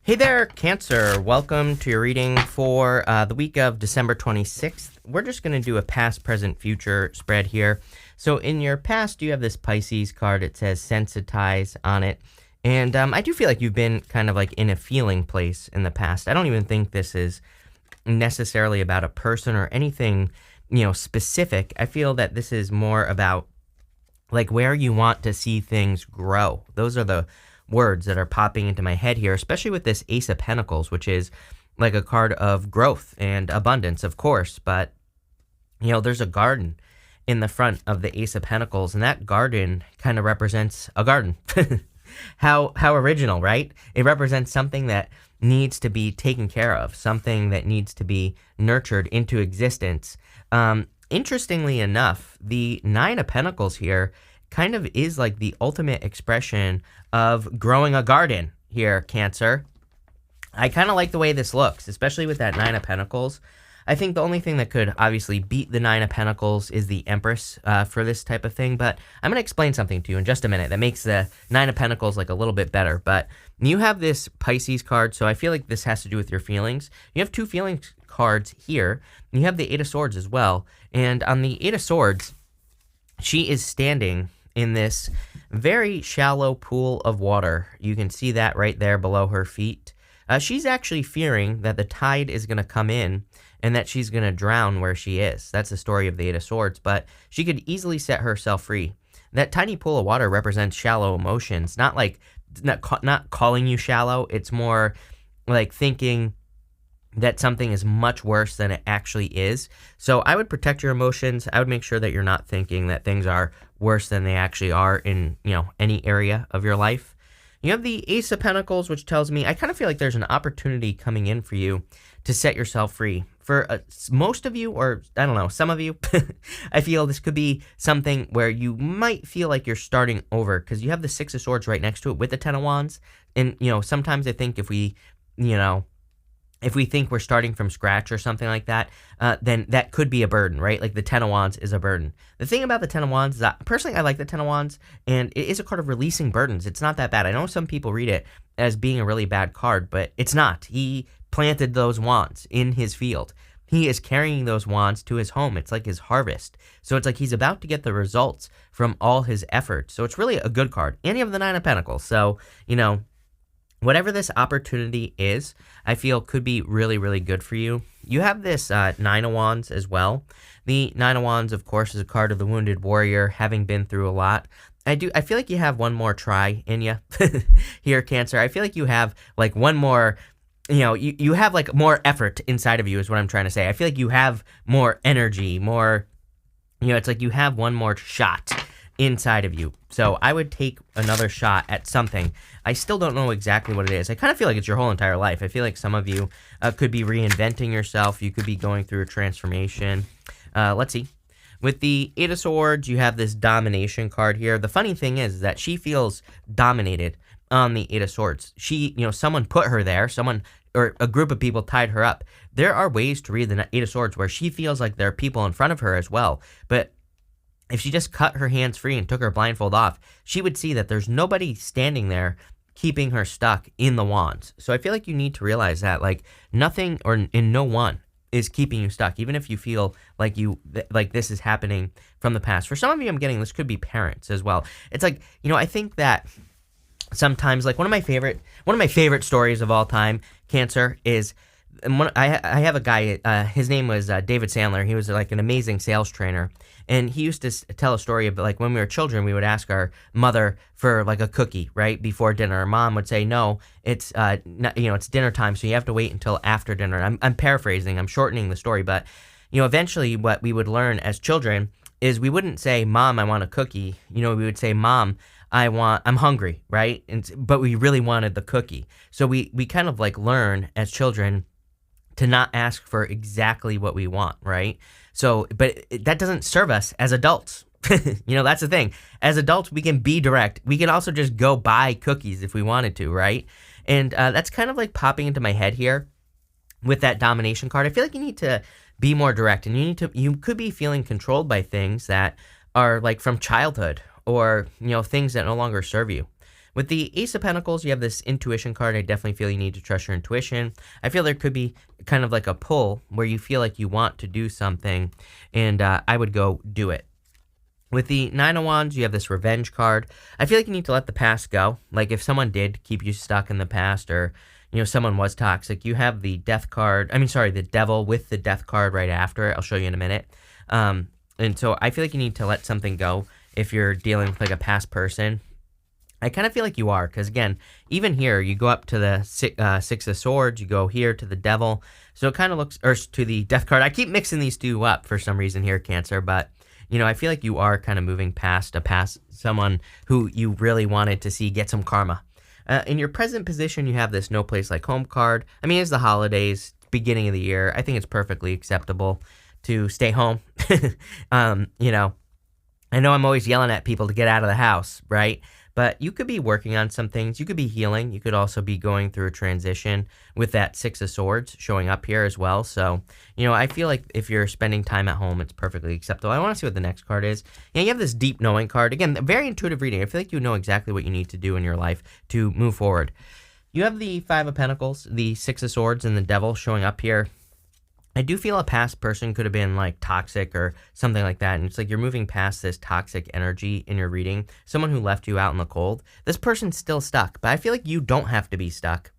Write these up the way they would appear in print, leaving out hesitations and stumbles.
Hey there, Cancer. Welcome to your reading for the week of December 26th. We're just going to do a past, present, future spread here. So in your past, you have this Pisces card. It says sensitize on it. And I do feel like you've been kind of like in a feeling place in the past. I don't even think this is necessarily about a person or anything, specific. I feel that this is more about like where you want to see things grow. Those are the words that are popping into my head here, especially with this Ace of Pentacles, which is like a card of growth and abundance, of course. But, there's a garden in the front of the Ace of Pentacles, and that garden kind of represents a garden. How original, right? It represents something that needs to be taken care of, something that needs to be nurtured into existence. Interestingly enough, the Nine of Pentacles here kind of is like the ultimate expression of growing a garden here, Cancer. I kind of like the way this looks, especially with that Nine of Pentacles. I think the only thing that could obviously beat the Nine of Pentacles is the Empress for this type of thing, but I'm going to explain something to you in just a minute that makes the Nine of Pentacles like a little bit better. But you have this Pisces card, so I feel like this has to do with your feelings. You have two feelings cards here. You have the Eight of Swords as well, and on the Eight of Swords, she is standing in this very shallow pool of water. You can see that right there below her feet. She's actually fearing that the tide is going to come in and that she's going to drown where she is. That's the story of the Eight of Swords, but she could easily set herself free. That tiny pool of water represents shallow emotions, not calling you shallow. It's more like thinking that something is much worse than it actually is. So I would protect your emotions. I would make sure that you're not thinking that things are worse than they actually are in, any area of your life. You have the Ace of Pentacles, which tells me I kind of feel like there's an opportunity coming in for you to set yourself free. For most of you, or I don't know, some of you, I feel this could be something where you might feel like you're starting over because you have the Six of Swords right next to it with the Ten of Wands. And, sometimes I think if we think we're starting from scratch or something like that, then that could be a burden, right? Like the Ten of Wands is a burden. The thing about the Ten of Wands is that, personally, I like the Ten of Wands, and it is a card of releasing burdens. It's not that bad. I know some people read it as being a really bad card, but it's not. He planted those wands in his field. He is carrying those wands to his home. It's like his harvest. So it's like he's about to get the results from all his efforts. So it's really a good card. And you have the Nine of Pentacles. So, whatever this opportunity is, I feel could be really, really good for you. You have this Nine of Wands as well. The Nine of Wands, of course, is a card of the wounded warrior, having been through a lot. I feel like you have one more try in you here, Cancer. I feel like you have like one more, you have like more effort inside of you is what I'm trying to say. I feel like you have more energy, more, it's like you have one more shot inside of you. So I would take another shot at something. I still don't know exactly what it is. I kind of feel like it's your whole entire life. I feel like some of you could be reinventing yourself. You could be going through a transformation. Let's see. With the Eight of Swords, you have this domination card here. The funny thing is that she feels dominated on the Eight of Swords. She, someone put her there. Someone or a group of people tied her up. There are ways to read the Eight of Swords where she feels like there are people in front of her as well. But if she just cut her hands free and took her blindfold off, she would see that there's nobody standing there keeping her stuck in the wands. So I feel like you need to realize that like nothing or in no one is keeping you stuck, even if you feel like like this is happening from the past. For some of you, I'm getting this could be parents as well. It's like, I think that sometimes like one of my favorite stories of all time, Cancer, is I have a guy, his name was David Sandler. He was like an amazing sales trainer. And he used to tell a story of like when we were children, we would ask our mother for like a cookie, right, before dinner. Our mom would say, no, it's, it's dinner time, so you have to wait until after dinner. I'm paraphrasing, I'm shortening the story, but, eventually what we would learn as children is we wouldn't say, Mom, I want a cookie. We would say, Mom, I'm hungry, right? But we really wanted the cookie. So we kind of like learn as children to not ask for exactly what we want, right? So, but that doesn't serve us as adults. That's the thing. As adults, we can be direct. We can also just go buy cookies if we wanted to, right? And that's kind of like popping into my head here with that domination card. I feel like you need to be more direct, and you could be feeling controlled by things that are like from childhood or, things that no longer serve you. With the Ace of Pentacles, you have this intuition card. I definitely feel you need to trust your intuition. I feel there could be kind of like a pull where you feel like you want to do something, and I would go do it. With the Nine of Wands, you have this revenge card. I feel like you need to let the past go. Like if someone did keep you stuck in the past, or someone was toxic, you have the death card. The devil with the death card right after it. I'll show you in a minute. And so I feel like you need to let something go if you're dealing with like a past person. I kind of feel like you are, because again, even here, you go up to the Six of Swords, you go here to the Devil. So it kind of looks, or to the Death card. I keep mixing these two up for some reason here, Cancer, but I feel like you are kind of moving past someone who you really wanted to see get some karma. In your present position, you have this No Place Like Home card. I mean, it's the holidays, beginning of the year. I think it's perfectly acceptable to stay home. I know I'm always yelling at people to get out of the house, right? But you could be working on some things. You could be healing. You could also be going through a transition with that Six of Swords showing up here as well. So, I feel like if you're spending time at home, it's perfectly acceptable. I want to see what the next card is. You have this Deep Knowing card. Again, a very intuitive reading. I feel like you know exactly what you need to do in your life to move forward. You have the Five of Pentacles, the Six of Swords, and the Devil showing up here. I do feel a past person could have been like toxic or something like that. And it's like you're moving past this toxic energy in your reading. Someone who left you out in the cold. This person's still stuck, but I feel like you don't have to be stuck.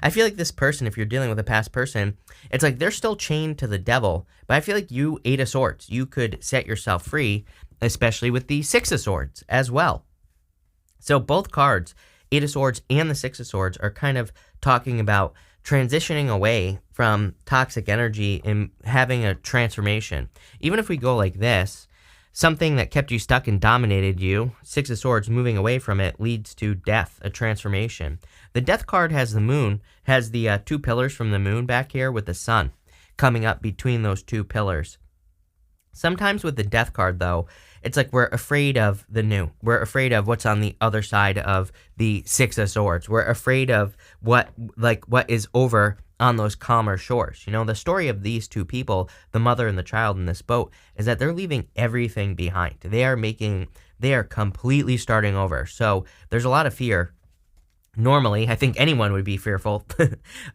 I feel like this person, if you're dealing with a past person, it's like they're still chained to the devil. But I feel like you, Eight of Swords, you could set yourself free, especially with the Six of Swords as well. So both cards, Eight of Swords and the Six of Swords, are kind of talking about transitioning away from toxic energy and having a transformation. Even if we go like this, something that kept you stuck and dominated you, Six of Swords, moving away from it leads to death, a transformation. The Death card has the moon, has the two pillars from the moon back here with the sun coming up between those two pillars. Sometimes with the Death card, though, it's like we're afraid of the new. We're afraid of what's on the other side of the Six of Swords. We're afraid of what is over on those calmer shores. The story of these two people, the mother and the child in this boat, is that they're leaving everything behind. They are completely starting over. So there's a lot of fear. Normally, I think anyone would be fearful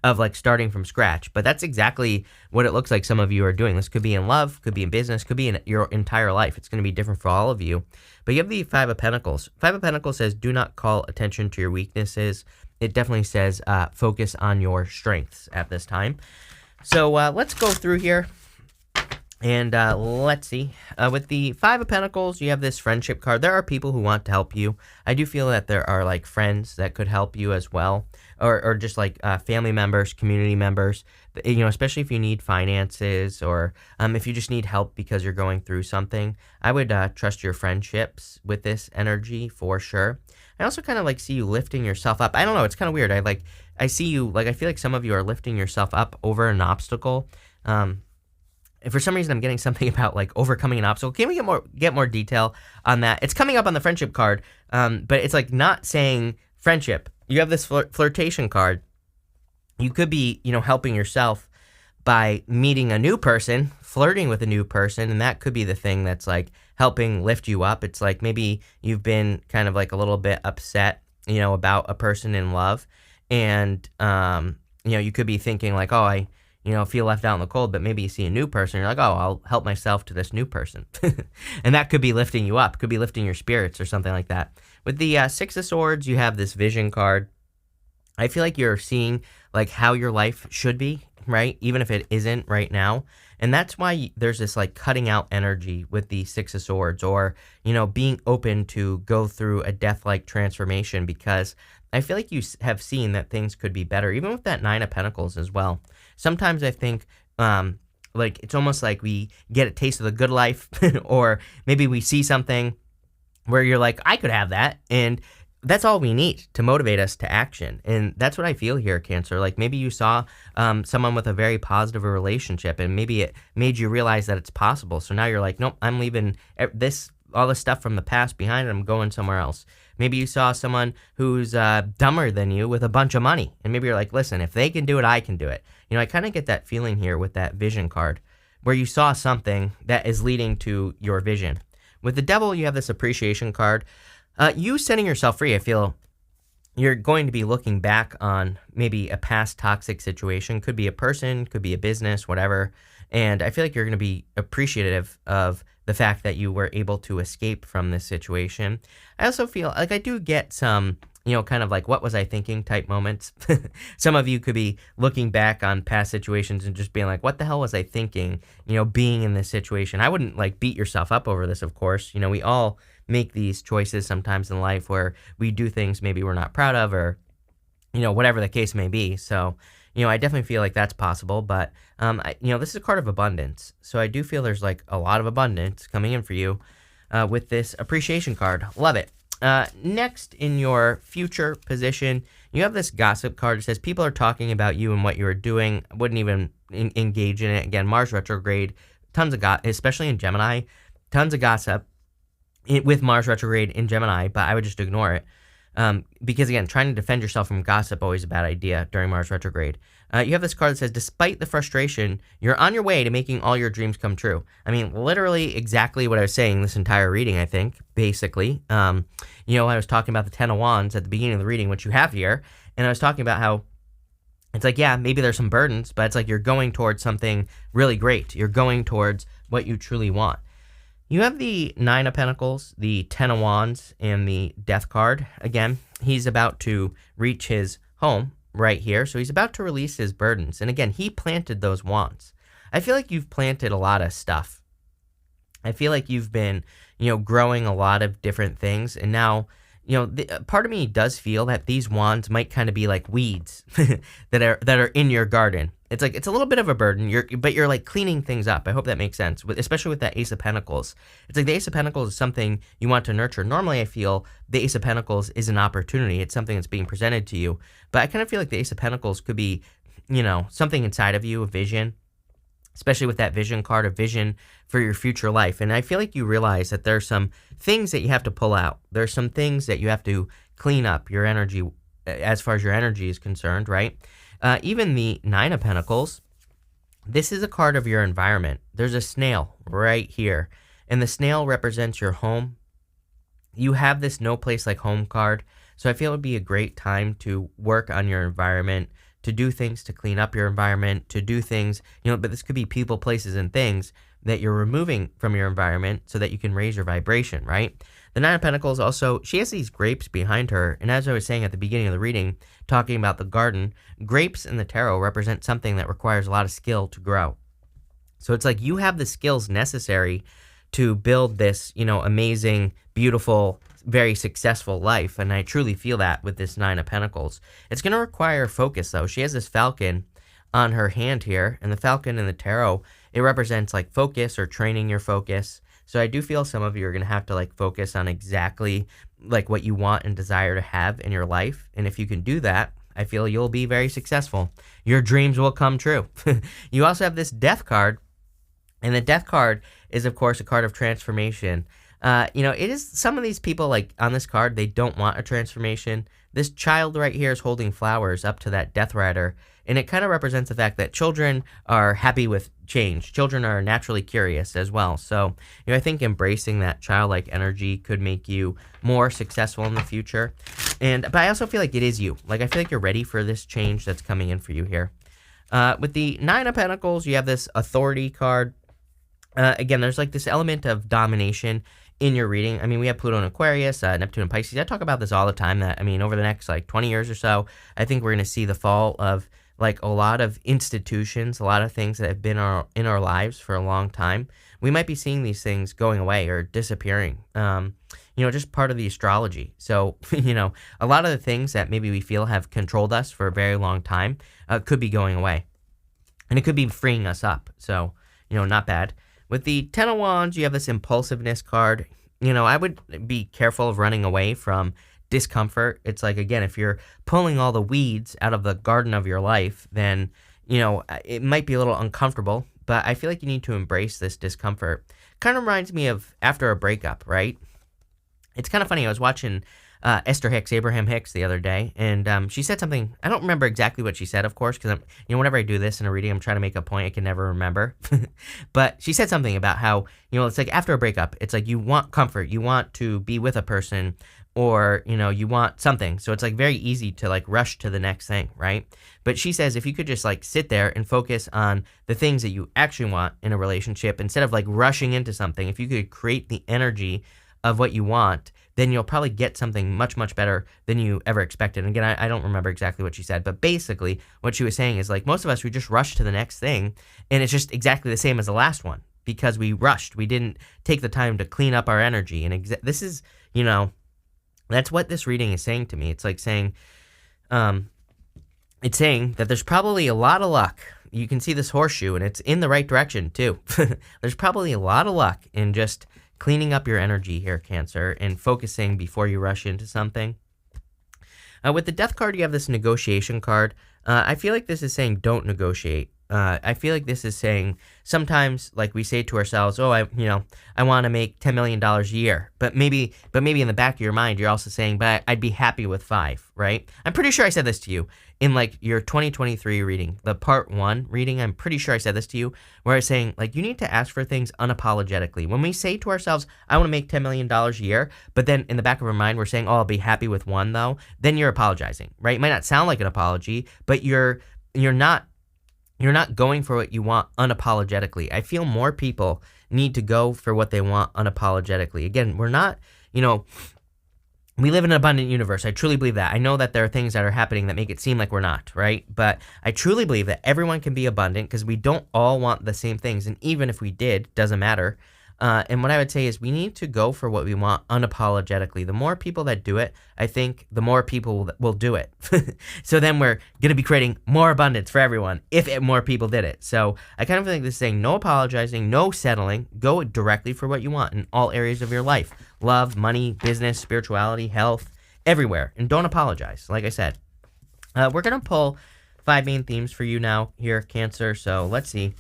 of like starting from scratch, but that's exactly what it looks like some of you are doing. This could be in love, could be in business, could be in your entire life. It's going to be different for all of you. But you have the Five of Pentacles. Five of Pentacles says, do not call attention to your weaknesses. It definitely says focus on your strengths at this time. So let's go through here. And let's see. With the Five of Pentacles, you have this friendship card. There are people who want to help you. I do feel that there are like friends that could help you as well. Or just like family members, community members, especially if you need finances or if you just need help because you're going through something. I would trust your friendships with this energy for sure. I also kind of like see you lifting yourself up. I don't know. It's kind of weird. I see you, like, I feel like some of you are lifting yourself up over an obstacle. And for some reason, I'm getting something about like overcoming an obstacle. Can we get more detail on that? It's coming up on the friendship card, but it's like not saying friendship. You have this flirtation card. You could be, helping yourself by meeting a new person, flirting with a new person, and that could be the thing that's like helping lift you up. It's like maybe you've been kind of like a little bit upset, about a person in love, and you could be thinking like, oh, I feel left out in the cold, but maybe you see a new person, you're like, oh, I'll help myself to this new person. And that could be lifting you up, could be lifting your spirits or something like that. With the Six of Swords, you have this vision card. I feel like you're seeing like how your life should be, right? Even if it isn't right now. And that's why there's this like cutting out energy with the Six of Swords, or, being open to go through a death-like transformation, because I feel like you have seen that things could be better, even with that Nine of Pentacles as well. Sometimes I think like it's almost like we get a taste of the good life, or maybe we see something where you're like, I could have that, and that's all we need to motivate us to action. And that's what I feel here, Cancer. Like maybe you saw someone with a very positive relationship, and maybe it made you realize that it's possible. So now you're like, nope, I'm leaving all this stuff from the past behind, and I'm going somewhere else. Maybe you saw someone who's dumber than you with a bunch of money, and maybe you're like, listen, if they can do it, I can do it. I kind of get that feeling here with that vision card, where you saw something that is leading to your vision. With the Devil, you have this appreciation card. You setting yourself free, I feel, you're going to be looking back on maybe a past toxic situation. Could be a person, could be a business, whatever. And I feel like you're going to be appreciative of the fact that you were able to escape from this situation. I also feel like I do get some, kind of like, what was I thinking type moments. Some of you could be looking back on past situations and just being like, what the hell was I thinking, being in this situation? I wouldn't like beat yourself up over this, of course. We all make these choices sometimes in life where we do things maybe we're not proud of, or whatever the case may be. So I definitely feel like that's possible, but this is a card of abundance, so I do feel there's like a lot of abundance coming in for you with this appreciation card. Love it. Next, in your future position, you have this gossip card. It says people are talking about you and what you are doing. I wouldn't even engage in it. Again, Mars retrograde, tons of especially in Gemini, tons of gossip with Mars retrograde in Gemini, but I would just ignore it. Because again, trying to defend yourself from gossip, always a bad idea during Mars retrograde. You have this card that says, despite the frustration, you're on your way to making all your dreams come true. I mean, literally exactly what I was saying this entire reading, I think, basically. I was talking about the Ten of Wands at the beginning of the reading, which you have here, and I was talking about how it's like, yeah, maybe there's some burdens, but it's like you're going towards something really great. You're going towards what you truly want. You have the Nine of Pentacles, the Ten of Wands, and the Death card. Again, he's about to reach his home right here, so he's about to release his burdens. And again, he planted those wands. I feel like you've planted a lot of stuff. I feel like you've been, growing a lot of different things, and now, part of me does feel that these wands might kind of be like weeds that are in your garden. It's like, it's a little bit of a burden, but you're like cleaning things up. I hope that makes sense, especially with that Ace of Pentacles. It's like the Ace of Pentacles is something you want to nurture. Normally, I feel the Ace of Pentacles is an opportunity. It's something that's being presented to you. But I kind of feel like the Ace of Pentacles could be, something inside of you, a vision, especially with that vision card, a vision for your future life. And I feel like you realize that there's some things that you have to pull out. There's some things that you have to clean up your energy, as far as your energy is concerned, right? Even the Nine of Pentacles, this is a card of your environment. There's a snail right here, and the snail represents your home. You have this no place like home card, so I feel it would be a great time to work on your environment, to do things to clean up your environment, to do things, but this could be people, places, and things that you're removing from your environment so that you can raise your vibration, right? The Nine of Pentacles also, she has these grapes behind her, and as I was saying at the beginning of the reading, talking about the garden, grapes in the tarot represent something that requires a lot of skill to grow. So it's like you have the skills necessary to build this, amazing, beautiful, very successful life, and I truly feel that with this Nine of Pentacles. It's going to require focus, though. She has this falcon on her hand here, and the falcon in the tarot, it represents like focus or training your focus. So I do feel some of you are going to have to like focus on exactly like what you want and desire to have in your life. And if you can do that, I feel you'll be very successful. Your dreams will come true. You also have this Death card, and the Death card is, of course, a card of transformation. It is, some of these people, like on this card, they don't want a transformation. This child right here is holding flowers up to that Death Rider, and it kind of represents the fact that children are happy with change. Children are naturally curious as well. So, I think embracing that childlike energy could make you more successful in the future. But I also feel like it is you. Like, I feel like you're ready for this change that's coming in for you here. With the Nine of Pentacles, you have this Authority card. Again, there's like this element of domination in your reading. I mean, we have Pluto and Aquarius, Neptune and Pisces. I talk about this all the time, that, over the next like 20 years or so, I think we're going to see the fall of like a lot of institutions, a lot of things that have been in our lives for a long time. We might be seeing these things going away or disappearing, just part of the astrology. So, a lot of the things that maybe we feel have controlled us for a very long time could be going away. And it could be freeing us up. So, not bad. With the Ten of Wands, you have this impulsiveness card. I would be careful of running away from discomfort. It's like, again, if you're pulling all the weeds out of the garden of your life, then, it might be a little uncomfortable, but I feel like you need to embrace this discomfort. Kind of reminds me of after a breakup, right? It's kind of funny. I was watching Abraham Hicks, the other day, and she said something. I don't remember exactly what she said, of course, because whenever I do this in a reading, I'm trying to make a point. I can never remember. But she said something about how, it's like after a breakup, it's like you want comfort, you want to be with a person, or you want something. So it's like very easy to like rush to the next thing, right? But she says if you could just like sit there and focus on the things that you actually want in a relationship instead of like rushing into something, if you could create the energy of what you want, then you'll probably get something much, much better than you ever expected. And again, I don't remember exactly what she said, but basically what she was saying is like most of us, we just rush to the next thing, and it's just exactly the same as the last one because we rushed. We didn't take the time to clean up our energy. And this is, that's what this reading is saying to me. It's like saying, it's saying that there's probably a lot of luck. You can see this horseshoe, and it's in the right direction too. There's probably a lot of luck in just cleaning up your energy here, Cancer, and focusing before you rush into something. With the Death card, you have this negotiation card. I feel like this is saying don't negotiate. I feel like this is saying sometimes, like we say to ourselves, "Oh, I want to make $10 million a year," but maybe in the back of your mind, you're also saying, "But I'd be happy with 5," right? I'm pretty sure I said this to you in like your 2023 reading, the part 1 reading. I'm pretty sure I said this to you, where I was saying like you need to ask for things unapologetically. When we say to ourselves, "I want to make $10 million a year," but then in the back of our mind, we're saying, "Oh, I'll be happy with 1," though, then you're apologizing, right? It might not sound like an apology, but you're not going for what you want unapologetically. I feel more people need to go for what they want unapologetically. Again, we're not, we live in an abundant universe. I truly believe that. I know that there are things that are happening that make it seem like we're not, right? But I truly believe that everyone can be abundant because we don't all want the same things. And even if we did, doesn't matter. And what I would say is we need to go for what we want unapologetically. The more people that do it, I think the more people will do it. So then we're going to be creating more abundance for everyone if more people did it. So I kind of think this is saying no apologizing, no settling, go directly for what you want in all areas of your life. Love, money, business, spirituality, health, everywhere. And don't apologize, like I said. We're going to pull 5 main themes for you now here, Cancer. So let's see.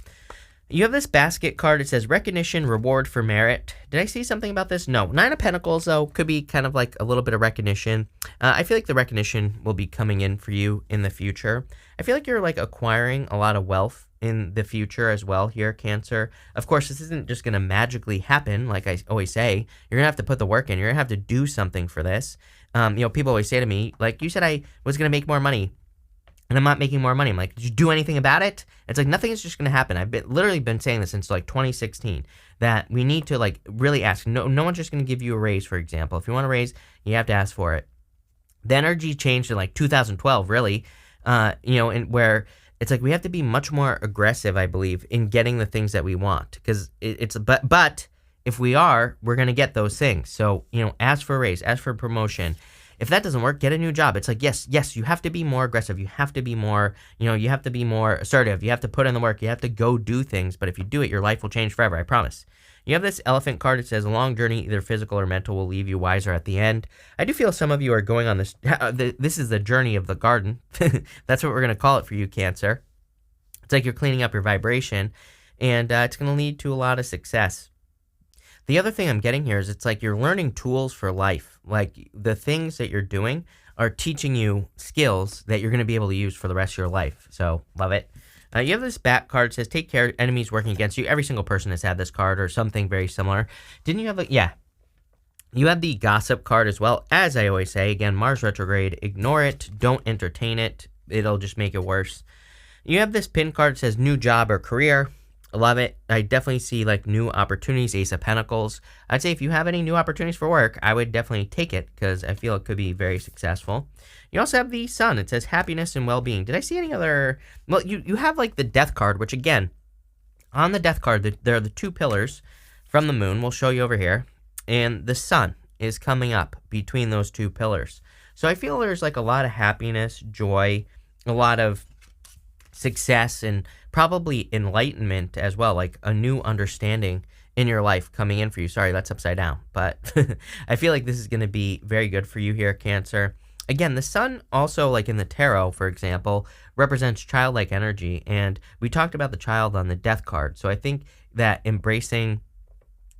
You have this basket card. It says recognition, reward for merit. Did I see something about this? No. 9 of Pentacles, though, could be kind of like a little bit of recognition. I feel like the recognition will be coming in for you in the future. I feel like you're like acquiring a lot of wealth in the future as well here, Cancer. Of course, this isn't just going to magically happen, like I always say. You're going to have to put the work in. You're going to have to do something for this. People always say to me, like, you said I was going to make more money, and I'm not making more money. I'm like, did you do anything about it? It's like nothing is just going to happen. I've literally been saying this since like 2016 that we need to like really ask. No one's just going to give you a raise, for example. If you want a raise, you have to ask for it. The energy changed in like 2012, really, and where it's like we have to be much more aggressive, I believe, in getting the things that we want. Because but if we are, we're going to get those things. So, ask for a raise, ask for a promotion. If that doesn't work, get a new job. It's like, yes, you have to be more aggressive. You have to be more, you have to be more assertive. You have to put in the work. You have to go do things. But if you do it, your life will change forever. I promise. You have this elephant card. It says a long journey, either physical or mental, will leave you wiser at the end. I do feel some of you are going on this. This is the journey of the garden. That's what we're going to call it for you, Cancer. It's like you're cleaning up your vibration, and it's going to lead to a lot of success. The other thing I'm getting here is it's like you're learning tools for life. Like the things that you're doing are teaching you skills that you're going to be able to use for the rest of your life. So love it. You have this bat card. It says take care, enemies working against you. Every single person has had this card or something very similar. Didn't you have yeah. You have the gossip card as well. As I always say, again, Mars retrograde, ignore it. Don't entertain it. It'll just make it worse. You have this pin card. It says new job or career. I love it. I definitely see like new opportunities, Ace of Pentacles. I'd say if you have any new opportunities for work, I would definitely take it because I feel it could be very successful. You also have the Sun. It says happiness and well-being. Did I see any other? Well, you have like the Death card, which again, on the Death card, there are the 2 pillars from the Moon. We'll show you over here. And the Sun is coming up between those 2 pillars. So I feel there's like a lot of happiness, joy, a lot of success, and probably enlightenment as well, like a new understanding in your life coming in for you. Sorry, that's upside down, but I feel like this is going to be very good for you here, Cancer. Again, the Sun also, like in the tarot, for example, represents childlike energy, and we talked about the child on the Death card. So I think that embracing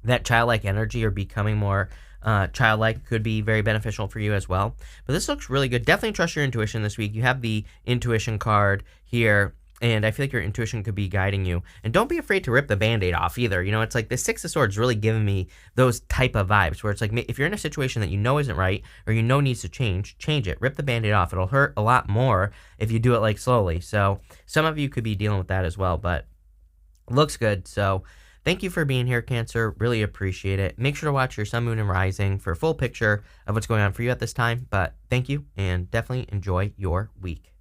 that childlike energy or becoming more childlike could be very beneficial for you as well. But this looks really good. Definitely trust your intuition this week. You have the intuition card here, and I feel like your intuition could be guiding you. And don't be afraid to rip the Band-Aid off either. You know, it's like the Six of Swords really giving me those type of vibes where it's like if you're in a situation that you know isn't right or you know needs to change it. Rip the Band-Aid off. It'll hurt a lot more if you do it like slowly. So some of you could be dealing with that as well, but looks good. So thank you for being here, Cancer. Really appreciate it. Make sure to watch your Sun, Moon, and Rising for a full picture of what's going on for you at this time. But thank you, and definitely enjoy your week.